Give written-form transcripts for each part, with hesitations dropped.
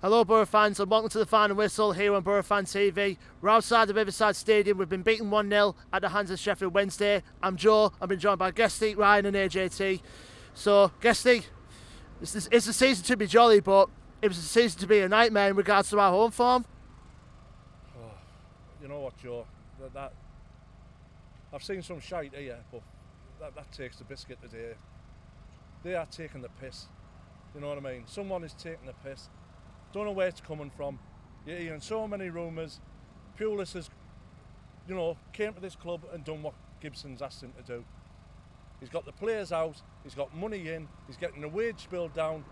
Hello Boro fans and welcome to the final whistle here on Boro Fan TV. We're outside the Riverside Stadium. We've been beaten 1-0 at the hands of Sheffield Wednesday. I'm Joe. I've been joined by Guesty, Ryan and AJT. So Guesty, it's a season to be jolly, but it was a season to be a nightmare in regards to our home form. Oh, you know what, Joe? That I've seen some shite here, but that takes the biscuit today. They are taking the piss. You know what I mean? Someone is taking the piss. Don't know where it's coming from. You're hearing so many rumours. Pulis has, came to this club and done what Gibson's asked him to do. He's got the players out, he's got money in, he's getting the wage bill down.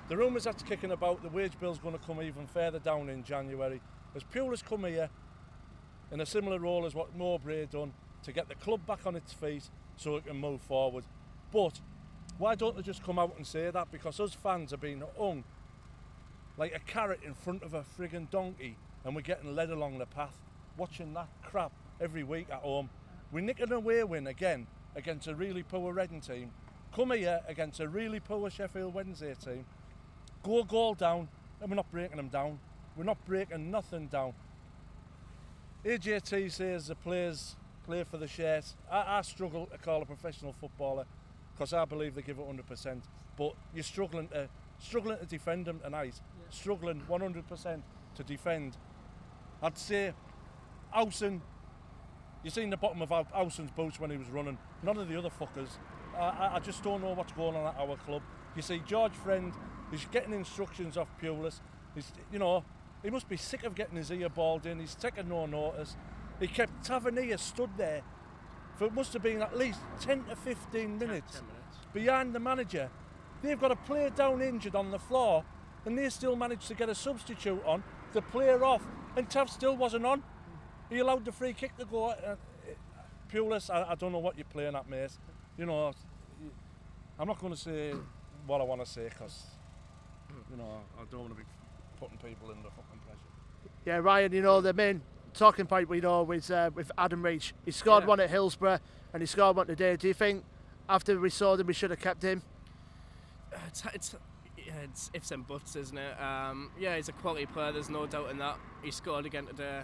The rumours that's kicking about, the wage bill's going to come even further down in January. As Pulis come here, in a similar role as what Mowbray done, to get the club back on its feet so it can move forward. But why don't they just come out and say that? Because us fans are being hung like a carrot in front of a friggin' donkey, and we're getting led along the path, watching that crap every week at home. We nick an away win again against a really poor Reading team, come here against a really poor Sheffield Wednesday team, go a goal down, and we're not breaking them down. We're not breaking nothing down. AJT says the players play for the shares. I struggle to call a professional footballer because I believe they give it 100%, but you're struggling to defend them tonight, struggling 100% to defend. I'd say Howson, you've seen the bottom of Howson's boots when he was running. None of the other fuckers. I just don't know what's going on at our club. You see George Friend, he's getting instructions off Pulis. He must be sick of getting his ear balled in. He's taking no notice. He kept Tavernier stood there for it must have been at least 10 to 15 minutes behind the manager. They've got a player down injured on the floor, and they still managed to get a substitute on, the player off, and Tav still wasn't on. He allowed the free kick to go. Pulis, I don't know what you're playing at, mate. I'm not going to say what I want to say because, I don't want to be putting people in the fucking pressure. Yeah, Ryan, the main talking point we know was with Adam Reach. He scored one at Hillsborough and he scored one today. Do you think after we saw him we should have kept him? It's ifs and buts, isn't it? He's a quality player, there's no doubt in that. He scored again today.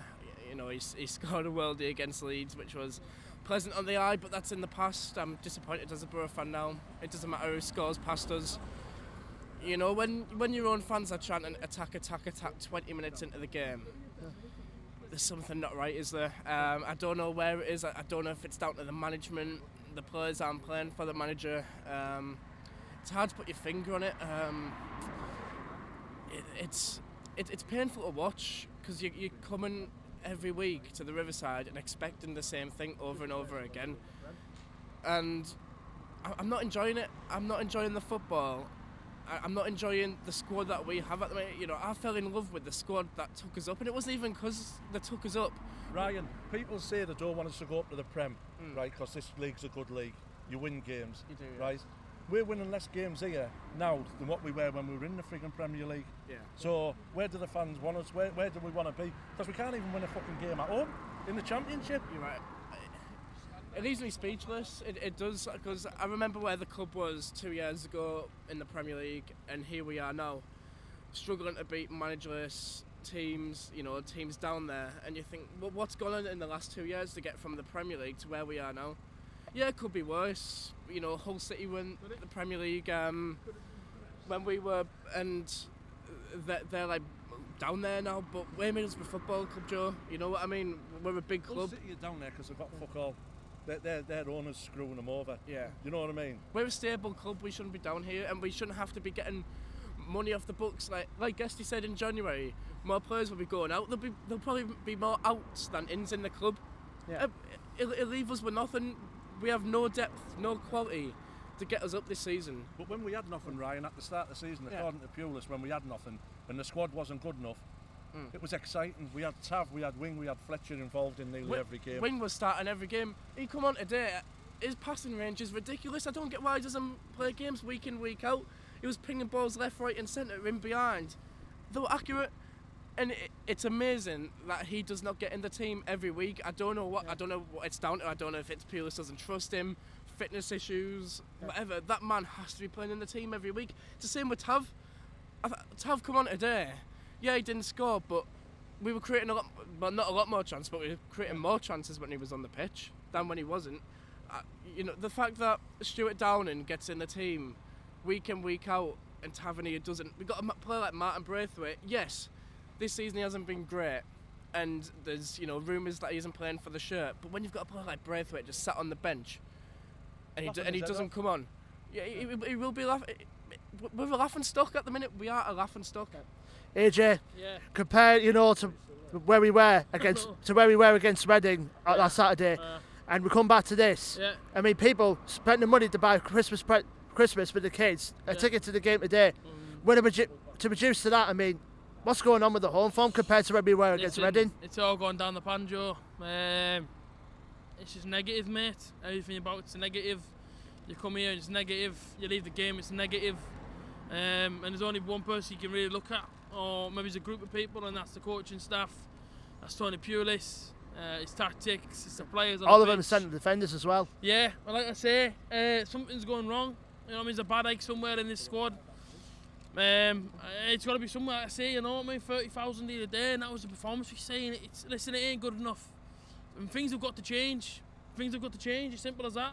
He scored a worldie against Leeds, which was pleasant on the eye, but that's in the past. I'm disappointed as a Boro fan now. It doesn't matter who scores past us. When your own fans are trying to attack 20 minutes into the game, there's something not right, is there? I don't know where it is. I don't know if it's down to the management, the players aren't playing for the manager. It's hard to put your finger on it. It's painful to watch because you're coming every week to the Riverside and expecting the same thing over and over again. And I'm not enjoying it. I'm not enjoying the football. I'm not enjoying the squad that we have at the minute. I fell in love with the squad that took us up, and it wasn't even because they took us up. Ryan, people say they don't want us to go up to the Prem, right? Because this league's a good league. You win games, you do, right? We're winning less games here now than what we were when we were in the freaking Premier League. Yeah. So where do the fans want us? Where do we want to be? Because we can't even win a fucking game at home in the Championship. You're right. It leaves me speechless. It does, because I remember where the club was 2 years ago in the Premier League, and here we are now, struggling to beat managerless teams, teams down there, and you think, well, what's gone on in the last 2 years to get from the Premier League to where we are now? Yeah, it could be worse. Hull City won the Premier League when we were, and they're like down there now, but we're Middlesbrough Football Club, Joe. You know what I mean? We're a big club. Hull City are down there because they've got fuck all. Their owners screwing them over. Yeah. You know what I mean? We're a stable club, we shouldn't be down here, and we shouldn't have to be getting money off the books. Like Guesty said in January, more players will be going out. There'll probably be more outs than ins in the club. Yeah. It'll leave us with nothing. We have no depth, no quality to get us up this season. But when we had nothing, Ryan, at the start of the season, according to Pulis, when we had nothing and the squad wasn't good enough, it was exciting. We had Tav, we had Wing, we had Fletcher involved in nearly every game. Wing was starting every game. He come on today, his passing range is ridiculous. I don't get why he doesn't play games week in, week out. He was pinging balls left, right and centre, in behind. They were accurate. And it's amazing that he does not get in the team every week. I don't know what it's down to. I don't know if it's Pulis doesn't trust him, fitness issues, whatever. That man has to be playing in the team every week. It's the same with Tav. to have come on today, yeah, he didn't score, but we were creating a lot, well, not a lot more chances, but we were creating more chances when he was on the pitch than when he wasn't. You know, the fact that Stuart Downing gets in the team week in, week out, and Tavernier doesn't. We've got a player like Martin Braithwaite. Yes, this season he hasn't been great, and there's, you know, rumours that he isn't playing for the shirt. But when you've got a player like Braithwaite just sat on the bench, and he doesn't come on, yeah, he will be laughing. We're a laughing stock at the minute. We are a laughing stock. AJ, yeah. Compare, you know, to where we were against Reading last Saturday, and we come back to this. Yeah. I mean, people spending money to buy Christmas with the kids, a ticket to the game today. When to reduce to that, I mean, what's going on with the home form compared to where we were against Reading? It's all gone down the pan, Joe. It's just negative, mate. Everything about it's negative. You come here, it's negative. You leave the game, it's negative. And there's only one person you can really look at, or maybe it's a group of people, and that's the coaching staff. That's Tony Pulis. It's tactics, it's the players. All of them are centre defenders as well. Yeah, well, like I say, something's going wrong. You know what I mean? There's a bad egg somewhere in this squad. It's got to be somewhere, like I say, you know what I mean? 30,000 the other day, and that was the performance we're saying. Listen, it ain't good enough. And things have got to change. Things have got to change, as simple as that.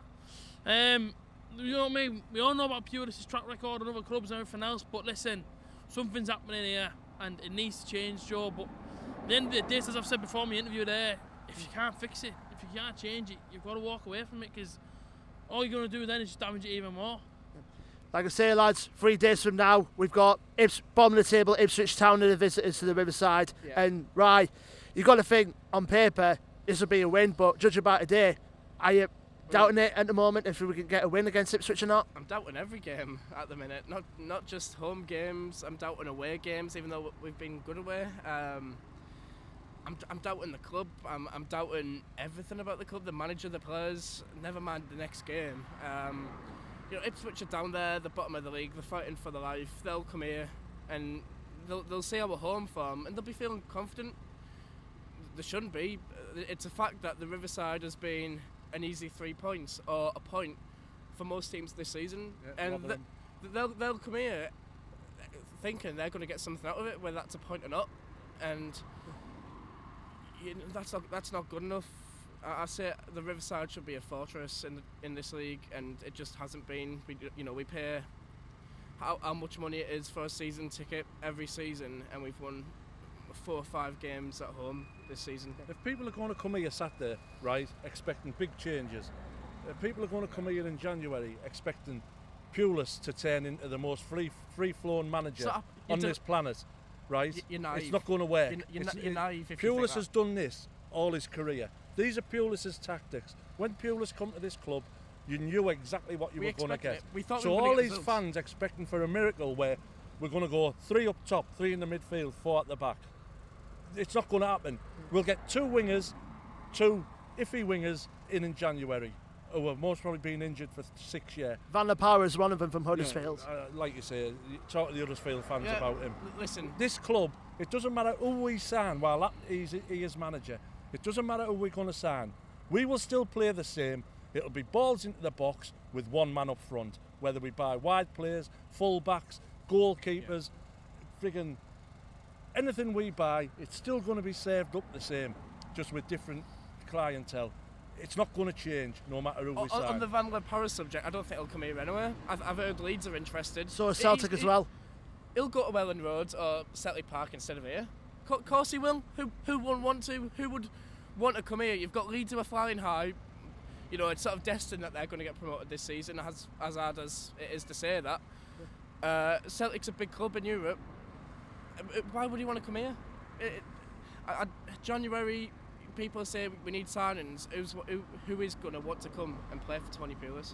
You know what I mean? We all know about Pulis' track record and other clubs and everything else, but listen, something's happening here, and it needs to change, Joe. But at the end of the day, as I've said before in my interview there, if you can't fix it, if you can't change it, you've got to walk away from it, because all you're going to do then is just damage it even more. Like I say, lads, 3 days from now, we've got bottom of the table, Ipswich Town are the visitors to the Riverside. Yeah. And, Rye, you've got to think, on paper, this will be a win, but judging by today, are you doubting it at the moment if we can get a win against Ipswich or not? I'm doubting every game at the minute, not just home games. I'm doubting away games, even though we've been good away. I'm doubting the club. I'm doubting everything about the club, the manager, the players. Never mind the next game. You know, Ipswich are down there, the bottom of the league. They're fighting for their life. They'll come here and they'll see our home form and they'll be feeling confident. They shouldn't be. It's a fact that the Riverside has been an easy 3 points or a point for most teams this season, and they'll come here thinking they're going to get something out of it, whether that's a point or not, and you know, that's not good enough. I say the Riverside should be a fortress in this league, and it just hasn't been. We pay how much money it is for a season ticket every season, and we've won 4 or 5 games at home this season. If people are going to come here Saturday, right, expecting big changes, if people are going to come here in January expecting Pulis to turn into the most free-flowing manager on this planet, right, you're naive. It's not going to work. You're naive if Pulis you think has done this all his career. These are Pulis' tactics. When Pulis come to this club, you knew exactly what you were going to get. So all these fans expecting for a miracle where we're going to go 3 up top, 3 in the midfield, 4 at the back. It's not going to happen. We'll get 2 wingers, 2 iffy wingers in January, who have most probably been injured for 6 years. Van der Power is one of them from Huddersfield. Like you say, talk to the Huddersfield fans about him. Listen, this club, it doesn't matter who we sign while he is manager. It doesn't matter who we're going to sign. We will still play the same. It'll be balls into the box with 1 man up front. Whether we buy wide players, full backs, goalkeepers, friggin' anything we buy, it's still going to be served up the same, just with different clientele. It's not going to change, no matter who we sign. On the Van der Power subject, I don't think he'll come here anyway. I've heard Leeds are interested. So is Celtic as well. He'll go to Welland Road or Setley Park instead of here. Of course he will. Who wouldn't want to? Who would want to come here? You've got Leeds who are flying high. You know, it's sort of destined that they're going to get promoted this season, as hard as it is to say that. Celtic's a big club in Europe. Why would he want to come here? January, people say we need signings. Who is going to want to come and play for Tony Pulis?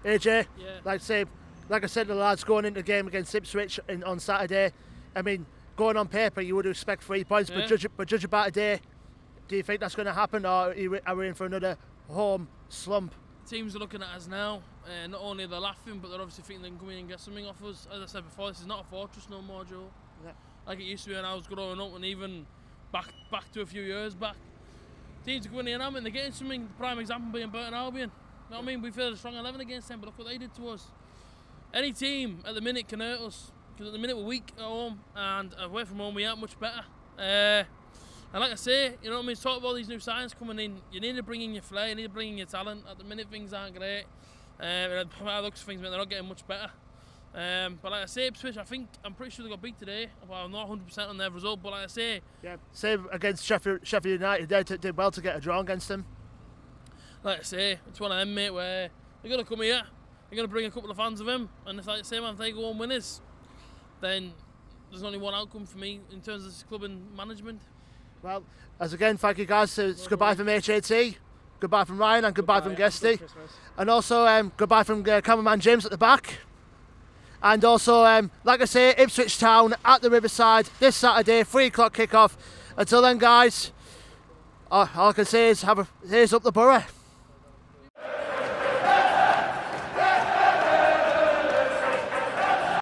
Yeah. AJ, like I said, the lads going into the game against Ipswich on Saturday. I mean, going on paper, you would expect 3 points, but judge about today, do you think that's going to happen, or are we in for another home slump? Teams are looking at us now. Not only are they laughing, but they're obviously thinking they can come in and get something off us. As I said before, this is not a fortress no more, Joe. Yeah. Like it used to be when I was growing up, and even back to a few years back. Teams are going in and they're getting something. Prime example being Burton Albion. You know what I mean? We feel a strong 11 against them, but look what they did to us. Any team at the minute can hurt us. because at the minute we're weak at home, and away from home we aren't much better. And like I say, you know what I mean, talk about all these new signs coming in, you need to bring in your flair, you need to bring in your talent. At the minute things aren't great. By the looks of things, they're not getting much better. But like I say, Ipswich, I'm pretty sure they got beat today. Well, I'm not 100% on their result, but like I say, yeah, same against Sheffield United. They did well to get a draw against them. Like I say, it's one of them, mate, where they're gonna come here, they're gonna bring a couple of fans of him, and if like I say, man, if they go home winners, then there's only one outcome for me in terms of this club and management. Well, as again, thank you guys. It's goodbye from HAT, goodbye from Ryan, and goodbye from Guesty, and also goodbye from cameraman James at the back. And also, like I say, Ipswich Town at the Riverside this Saturday, 3 o'clock kick-off. Until then, guys, all I can say is here's up the Borough.